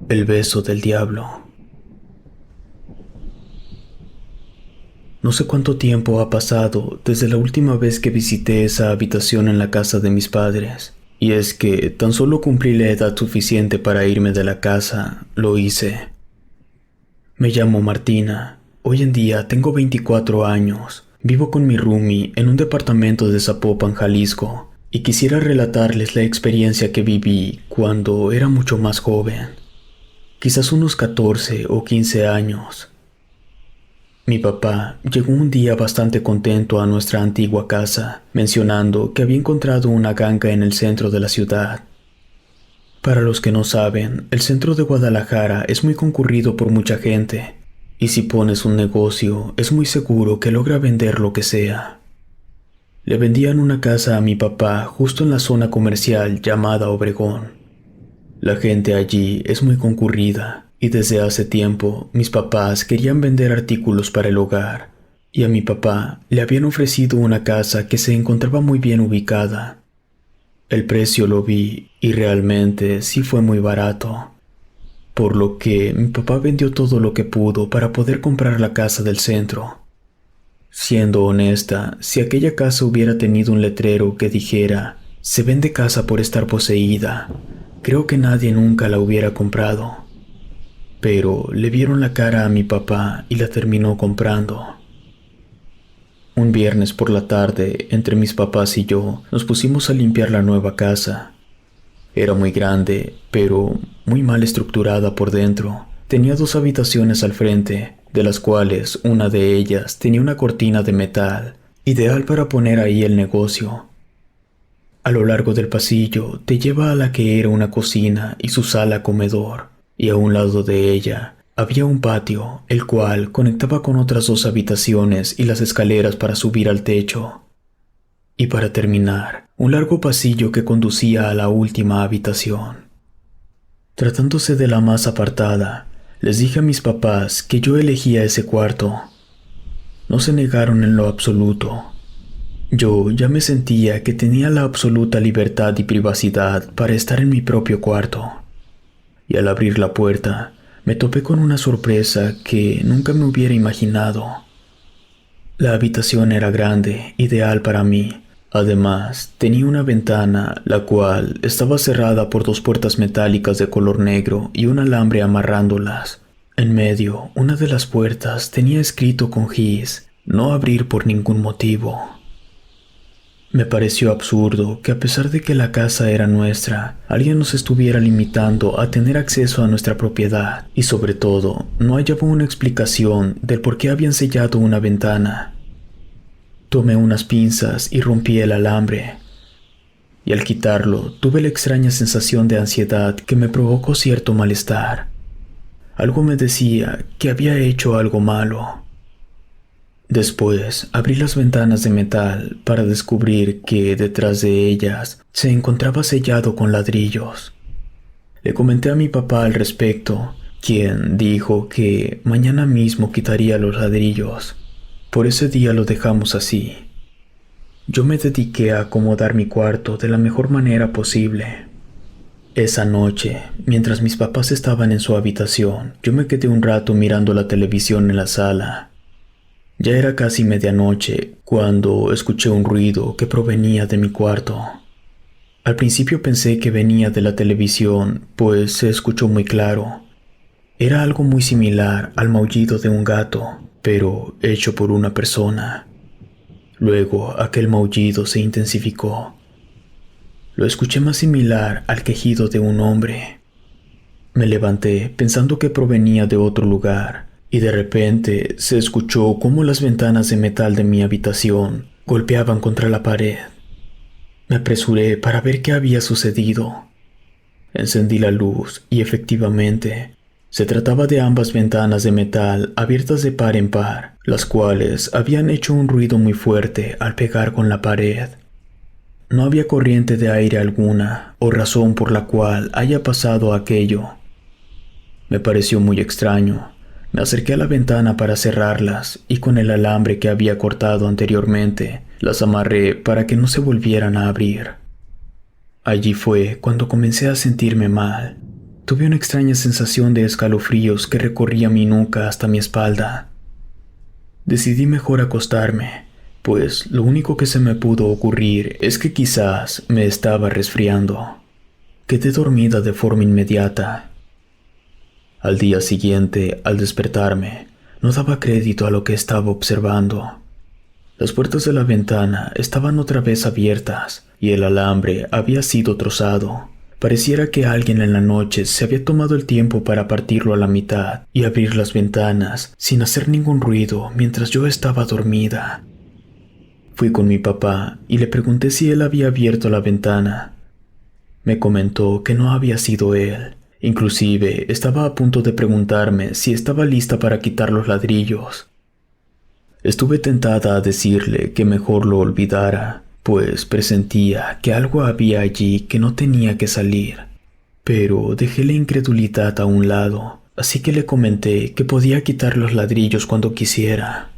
El beso del diablo. No sé cuánto tiempo ha pasado desde la última vez que visité esa habitación en la casa de mis padres, y es que tan solo cumplí la edad suficiente para irme de la casa, lo hice. Me llamo Martina. Hoy en día tengo 24 años. Vivo con mi roomie en un departamento de Zapopan, Jalisco, y quisiera relatarles la experiencia que viví cuando era mucho más joven, quizás unos 14 o 15 años. Mi papá llegó un día bastante contento a nuestra antigua casa, mencionando que había encontrado una ganga en el centro de la ciudad. Para los que no saben, el centro de Guadalajara es muy concurrido por mucha gente, y si pones un negocio, es muy seguro que logra vender lo que sea. Le vendían una casa a mi papá justo en la zona comercial llamada Obregón. La gente allí es muy concurrida, y desde hace tiempo mis papás querían vender artículos para el hogar, y a mi papá le habían ofrecido una casa que se encontraba muy bien ubicada. El precio lo vi y realmente sí fue muy barato, por lo que mi papá vendió todo lo que pudo para poder comprar la casa del centro. Siendo honesta, si aquella casa hubiera tenido un letrero que dijera "Se vende casa por estar poseída", creo que nadie nunca la hubiera comprado. Pero le vieron la cara a mi papá y la terminó comprando. Un viernes por la tarde, entre mis papás y yo, nos pusimos a limpiar la nueva casa. Era muy grande, pero muy mal estructurada por dentro. Tenía 2 habitaciones al frente, de las cuales una de ellas tenía una cortina de metal, ideal para poner ahí el negocio. A lo largo del pasillo te lleva a la que era una cocina y su sala comedor, y a un lado de ella había un patio, el cual conectaba con otras 2 habitaciones y las escaleras para subir al techo. Y para terminar, un largo pasillo que conducía a la última habitación. Tratándose de la más apartada, les dije a mis papás que yo elegía ese cuarto. No se negaron en lo absoluto. Yo ya me sentía que tenía la absoluta libertad y privacidad para estar en mi propio cuarto. Y al abrir la puerta, me topé con una sorpresa que nunca me hubiera imaginado. La habitación era grande, ideal para mí. Además, tenía una ventana, la cual estaba cerrada por 2 puertas metálicas de color negro y un alambre amarrándolas. En medio, una de las puertas tenía escrito con gis: "No abrir por ningún motivo". Me pareció absurdo que a pesar de que la casa era nuestra, alguien nos estuviera limitando a tener acceso a nuestra propiedad, y sobre todo, no hallaba una explicación del por qué habían sellado una ventana. Tomé unas pinzas y rompí el alambre, y al quitarlo tuve la extraña sensación de ansiedad que me provocó cierto malestar. Algo me decía que había hecho algo malo. Después abrí las ventanas de metal para descubrir que detrás de ellas se encontraba sellado con ladrillos. Le comenté a mi papá al respecto, quien dijo que mañana mismo quitaría los ladrillos. Por ese día lo dejamos así. Yo me dediqué a acomodar mi cuarto de la mejor manera posible. Esa noche, mientras mis papás estaban en su habitación, yo me quedé un rato mirando la televisión en la sala. Ya era casi medianoche cuando escuché un ruido que provenía de mi cuarto. Al principio pensé que venía de la televisión, pues se escuchó muy claro. Era algo muy similar al maullido de un gato, pero hecho por una persona. Luego aquel maullido se intensificó. Lo escuché más similar al quejido de un hombre. Me levanté pensando que provenía de otro lugar, y de repente se escuchó cómo las ventanas de metal de mi habitación golpeaban contra la pared. Me apresuré para ver qué había sucedido. Encendí la luz y efectivamente, se trataba de ambas ventanas de metal abiertas de par en par, las cuales habían hecho un ruido muy fuerte al pegar con la pared. No había corriente de aire alguna o razón por la cual haya pasado aquello. Me pareció muy extraño. Me acerqué a la ventana para cerrarlas y con el alambre que había cortado anteriormente, las amarré para que no se volvieran a abrir. Allí fue cuando comencé a sentirme mal. Tuve una extraña sensación de escalofríos que recorría mi nuca hasta mi espalda. Decidí mejor acostarme, pues lo único que se me pudo ocurrir es que quizás me estaba resfriando. Quedé dormida de forma inmediata. Al día siguiente, al despertarme, no daba crédito a lo que estaba observando. Las puertas de la ventana estaban otra vez abiertas y el alambre había sido trozado. Pareciera que alguien en la noche se había tomado el tiempo para partirlo a la mitad y abrir las ventanas sin hacer ningún ruido mientras yo estaba dormida. Fui con mi papá y le pregunté si él había abierto la ventana. Me comentó que no había sido él. Inclusive estaba a punto de preguntarme si estaba lista para quitar los ladrillos. Estuve tentada a decirle que mejor lo olvidara, pues presentía que algo había allí que no tenía que salir. Pero dejé la incredulidad a un lado, así que le comenté que podía quitar los ladrillos cuando quisiera.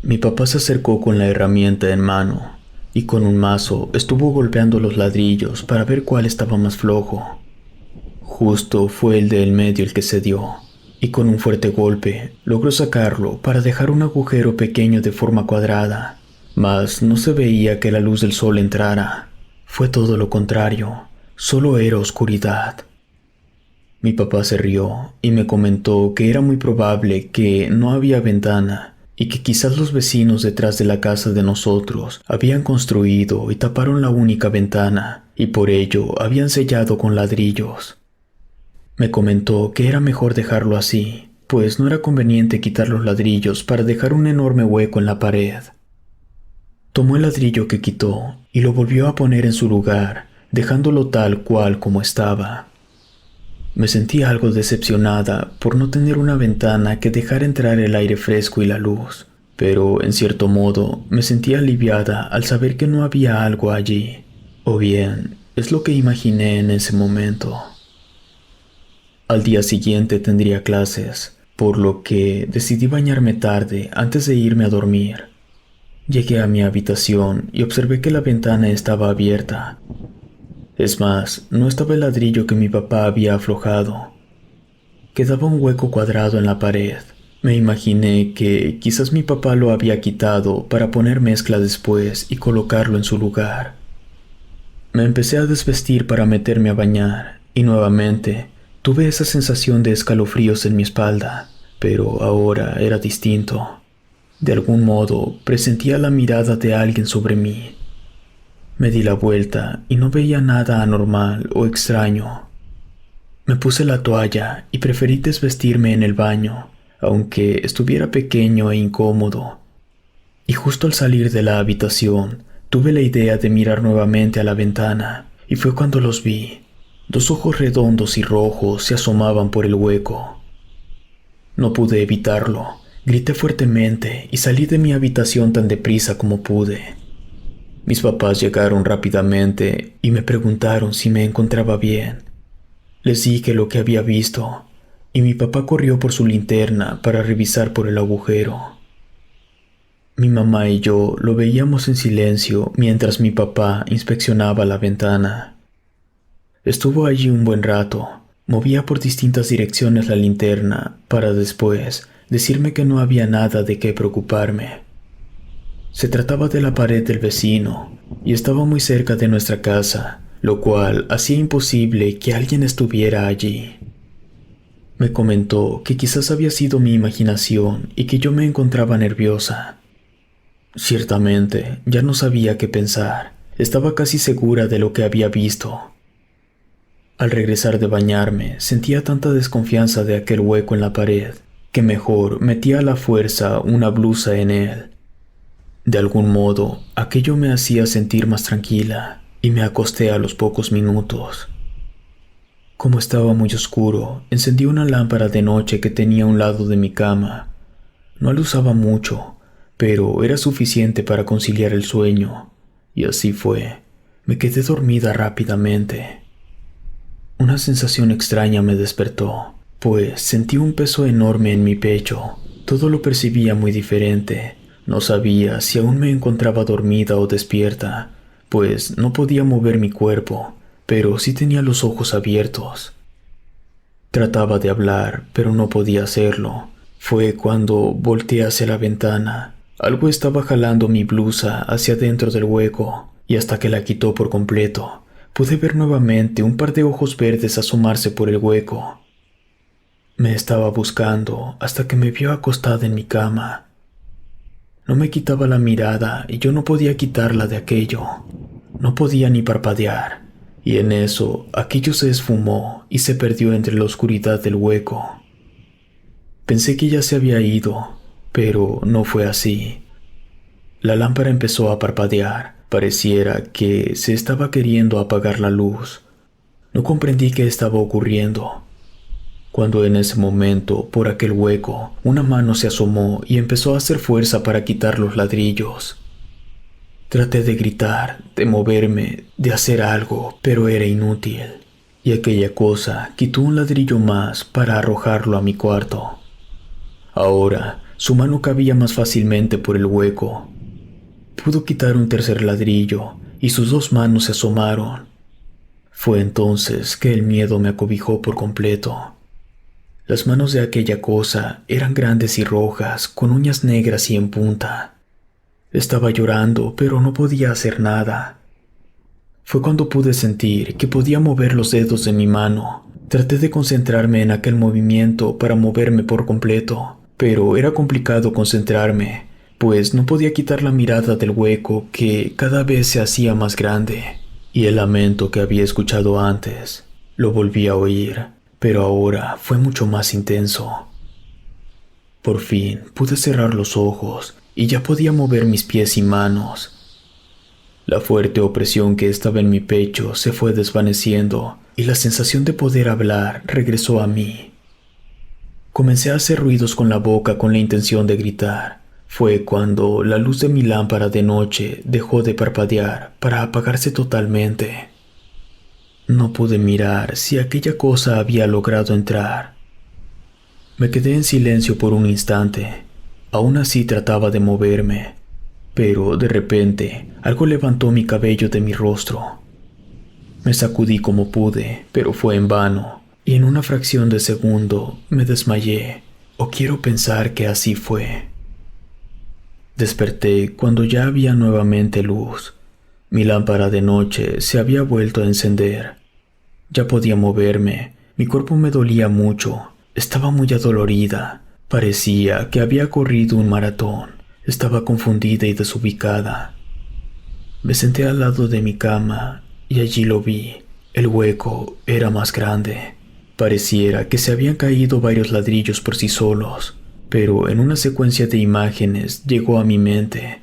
Mi papá se acercó con la herramienta en mano y con un mazo estuvo golpeando los ladrillos para ver cuál estaba más flojo. Justo fue el del medio el que cedió, y con un fuerte golpe logró sacarlo para dejar un agujero pequeño de forma cuadrada, mas no se veía que la luz del sol entrara. Fue todo lo contrario, solo era oscuridad. Mi papá se rió y me comentó que era muy probable que no había ventana y que quizás los vecinos detrás de la casa de nosotros habían construido y taparon la única ventana y por ello habían sellado con ladrillos. Me comentó que era mejor dejarlo así, pues no era conveniente quitar los ladrillos para dejar un enorme hueco en la pared. Tomó el ladrillo que quitó y lo volvió a poner en su lugar, dejándolo tal cual como estaba. Me sentí algo decepcionada por no tener una ventana que dejara entrar el aire fresco y la luz, pero en cierto modo me sentí aliviada al saber que no había algo allí, o bien es lo que imaginé en ese momento. Al día siguiente tendría clases, por lo que decidí bañarme tarde antes de irme a dormir. Llegué a mi habitación y observé que la ventana estaba abierta. Es más, no estaba el ladrillo que mi papá había aflojado. Quedaba un hueco cuadrado en la pared. Me imaginé que quizás mi papá lo había quitado para poner mezcla después y colocarlo en su lugar. Me empecé a desvestir para meterme a bañar y nuevamente tuve esa sensación de escalofríos en mi espalda, pero ahora era distinto. De algún modo presentía la mirada de alguien sobre mí. Me di la vuelta y no veía nada anormal o extraño. Me puse la toalla y preferí desvestirme en el baño, aunque estuviera pequeño e incómodo. Y justo al salir de la habitación, tuve la idea de mirar nuevamente a la ventana, y fue cuando los vi. Dos ojos redondos y rojos se asomaban por el hueco. No pude evitarlo. Grité fuertemente y salí de mi habitación tan deprisa como pude. Mis papás llegaron rápidamente y me preguntaron si me encontraba bien. Les dije lo que había visto, y mi papá corrió por su linterna para revisar por el agujero. Mi mamá y yo lo veíamos en silencio mientras mi papá inspeccionaba la ventana. Estuvo allí un buen rato, movía por distintas direcciones la linterna para después decirme que no había nada de qué preocuparme. Se trataba de la pared del vecino y estaba muy cerca de nuestra casa, lo cual hacía imposible que alguien estuviera allí. Me comentó que quizás había sido mi imaginación y que yo me encontraba nerviosa. Ciertamente, ya no sabía qué pensar. Estaba casi segura de lo que había visto. Al regresar de bañarme, sentía tanta desconfianza de aquel hueco en la pared que mejor metía a la fuerza una blusa en él. De algún modo, aquello me hacía sentir más tranquila y me acosté a los pocos minutos. Como estaba muy oscuro, encendí una lámpara de noche que tenía a un lado de mi cama. No la usaba mucho, pero era suficiente para conciliar el sueño, y así fue. Me quedé dormida rápidamente. Una sensación extraña me despertó, pues sentí un peso enorme en mi pecho. Todo lo percibía muy diferente. No sabía si aún me encontraba dormida o despierta, pues no podía mover mi cuerpo, pero sí tenía los ojos abiertos. Trataba de hablar, pero no podía hacerlo. Fue cuando volteé hacia la ventana. Algo estaba jalando mi blusa hacia dentro del hueco, y hasta que la quitó por completo, pude ver nuevamente un par de ojos verdes asomarse por el hueco. Me estaba buscando hasta que me vio acostada en mi cama. No me quitaba la mirada y yo no podía quitarla de aquello. No podía ni parpadear, y en eso aquello se esfumó y se perdió entre la oscuridad del hueco. Pensé que ya se había ido, pero no fue así. La lámpara empezó a parpadear. Pareciera que se estaba queriendo apagar la luz. No comprendí qué estaba ocurriendo, cuando en ese momento, por aquel hueco, una mano se asomó y empezó a hacer fuerza para quitar los ladrillos. Traté de gritar, de moverme, de hacer algo, pero era inútil, y aquella cosa quitó un ladrillo más para arrojarlo a mi cuarto. Ahora, su mano cabía más fácilmente por el hueco. Pudo quitar un tercer ladrillo, y sus dos manos se asomaron. Fue entonces que el miedo me acobijó por completo. Las manos de aquella cosa eran grandes y rojas, con uñas negras y en punta. Estaba llorando, pero no podía hacer nada. Fue cuando pude sentir que podía mover los dedos de mi mano. Traté de concentrarme en aquel movimiento para moverme por completo, pero era complicado concentrarme, pues no podía quitar la mirada del hueco que cada vez se hacía más grande, y el lamento que había escuchado antes lo volví a oír, pero ahora fue mucho más intenso. Por fin pude cerrar los ojos y ya podía mover mis pies y manos. La fuerte opresión que estaba en mi pecho se fue desvaneciendo y la sensación de poder hablar regresó a mí. Comencé a hacer ruidos con la boca con la intención de gritar. Fue cuando la luz de mi lámpara de noche dejó de parpadear para apagarse totalmente. No pude mirar si aquella cosa había logrado entrar. Me quedé en silencio por un instante. Aún así trataba de moverme, pero de repente algo levantó mi cabello de mi rostro. Me sacudí como pude, pero fue en vano, y en una fracción de segundo me desmayé, o quiero pensar que así fue. Desperté cuando ya había nuevamente luz. Mi lámpara de noche se había vuelto a encender. Ya podía moverme, mi cuerpo me dolía mucho, estaba muy adolorida, parecía que había corrido un maratón, estaba confundida y desubicada. Me senté al lado de mi cama y allí lo vi. El hueco era más grande. Pareciera que se habían caído varios ladrillos por sí solos, pero en una secuencia de imágenes llegó a mi mente.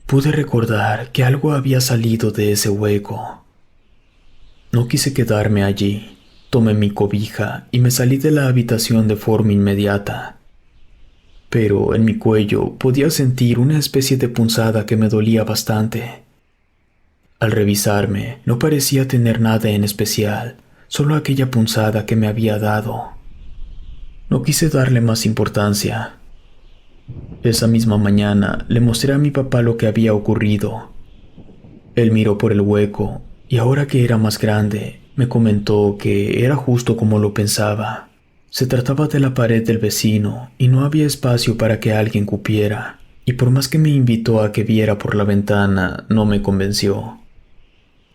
Pude recordar que algo había salido de ese hueco. No quise quedarme allí. Tomé mi cobija y me salí de la habitación de forma inmediata. Pero en mi cuello podía sentir una especie de punzada que me dolía bastante. Al revisarme, no parecía tener nada en especial, solo aquella punzada que me había dado. No quise darle más importancia. Esa misma mañana le mostré a mi papá lo que había ocurrido. Él miró por el hueco y ahora que era más grande, me comentó que era justo como lo pensaba. Se trataba de la pared del vecino y no había espacio para que alguien cupiera, y por más que me invitó a que viera por la ventana, no me convenció.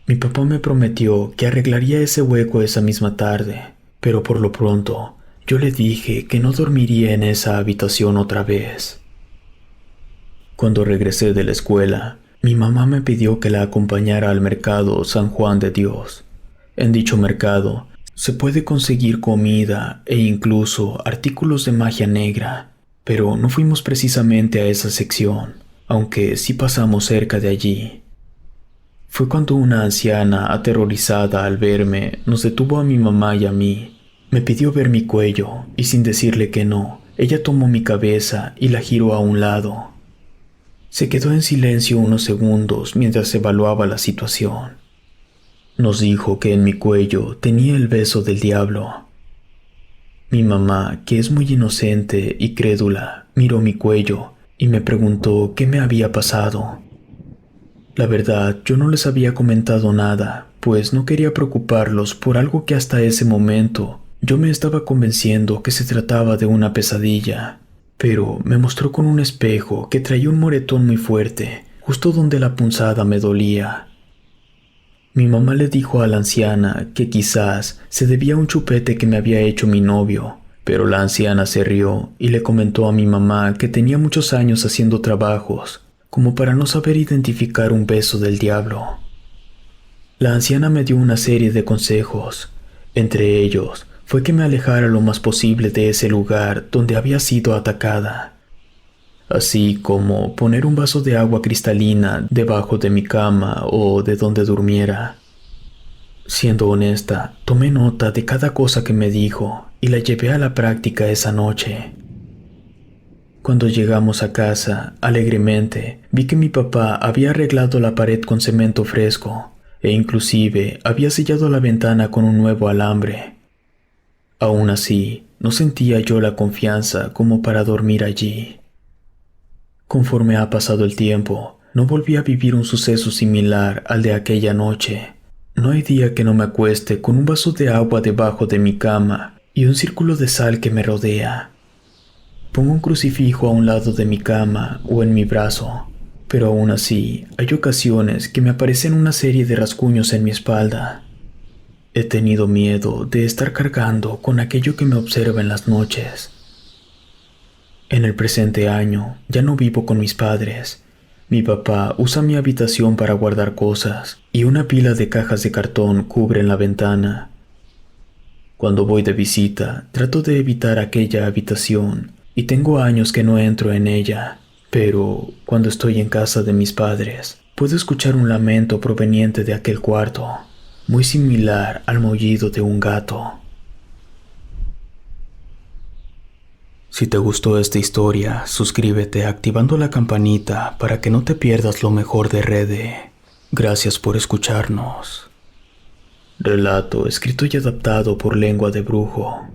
Mi papá me prometió que arreglaría ese hueco esa misma tarde, pero por lo pronto yo le dije que no dormiría en esa habitación otra vez. Cuando regresé de la escuela, mi mamá me pidió que la acompañara al mercado San Juan de Dios. En dicho mercado se puede conseguir comida e incluso artículos de magia negra, pero no fuimos precisamente a esa sección, aunque sí pasamos cerca de allí. Fue cuando una anciana, aterrorizada al verme, nos detuvo a mi mamá y a mí. Me pidió ver mi cuello, y sin decirle que no, ella tomó mi cabeza y la giró a un lado. Se quedó en silencio unos segundos mientras evaluaba la situación. Nos dijo que en mi cuello tenía el beso del diablo. Mi mamá, que es muy inocente y crédula, miró mi cuello y me preguntó qué me había pasado. La verdad, yo no les había comentado nada, pues no quería preocuparlos por algo que hasta ese momento Yo me estaba convenciendo que se trataba de una pesadilla, pero me mostró con un espejo que traía un moretón muy fuerte, justo donde la punzada me dolía. Mi mamá le dijo a la anciana que quizás se debía a un chupete que me había hecho mi novio, pero la anciana se rió y le comentó a mi mamá que tenía muchos años haciendo trabajos, como para no saber identificar un beso del diablo. La anciana me dio una serie de consejos. Entre ellos fue que me alejara lo más posible de ese lugar donde había sido atacada, así como poner un vaso de agua cristalina debajo de mi cama o de donde durmiera. Siendo honesta, tomé nota de cada cosa que me dijo y la llevé a la práctica esa noche. Cuando llegamos a casa, alegremente, vi que mi papá había arreglado la pared con cemento fresco e inclusive había sellado la ventana con un nuevo alambre. Aún así, no sentía yo la confianza como para dormir allí. Conforme ha pasado el tiempo, no volví a vivir un suceso similar al de aquella noche. No hay día que no me acueste con un vaso de agua debajo de mi cama y un círculo de sal que me rodea. Pongo un crucifijo a un lado de mi cama o en mi brazo, pero aún así hay ocasiones que me aparecen una serie de rasguños en mi espalda. He tenido miedo de estar cargando con aquello que me observa en las noches. En el presente año ya no vivo con mis padres. Mi papá usa mi habitación para guardar cosas y una pila de cajas de cartón cubren la ventana. Cuando voy de visita, trato de evitar aquella habitación y tengo años que no entro en ella, pero cuando estoy en casa de mis padres, puedo escuchar un lamento proveniente de aquel cuarto, muy similar al maullido de un gato. Si te gustó esta historia, suscríbete activando la campanita para que no te pierdas lo mejor de Rede. Gracias por escucharnos. Relato escrito y adaptado por Lengua de Brujo.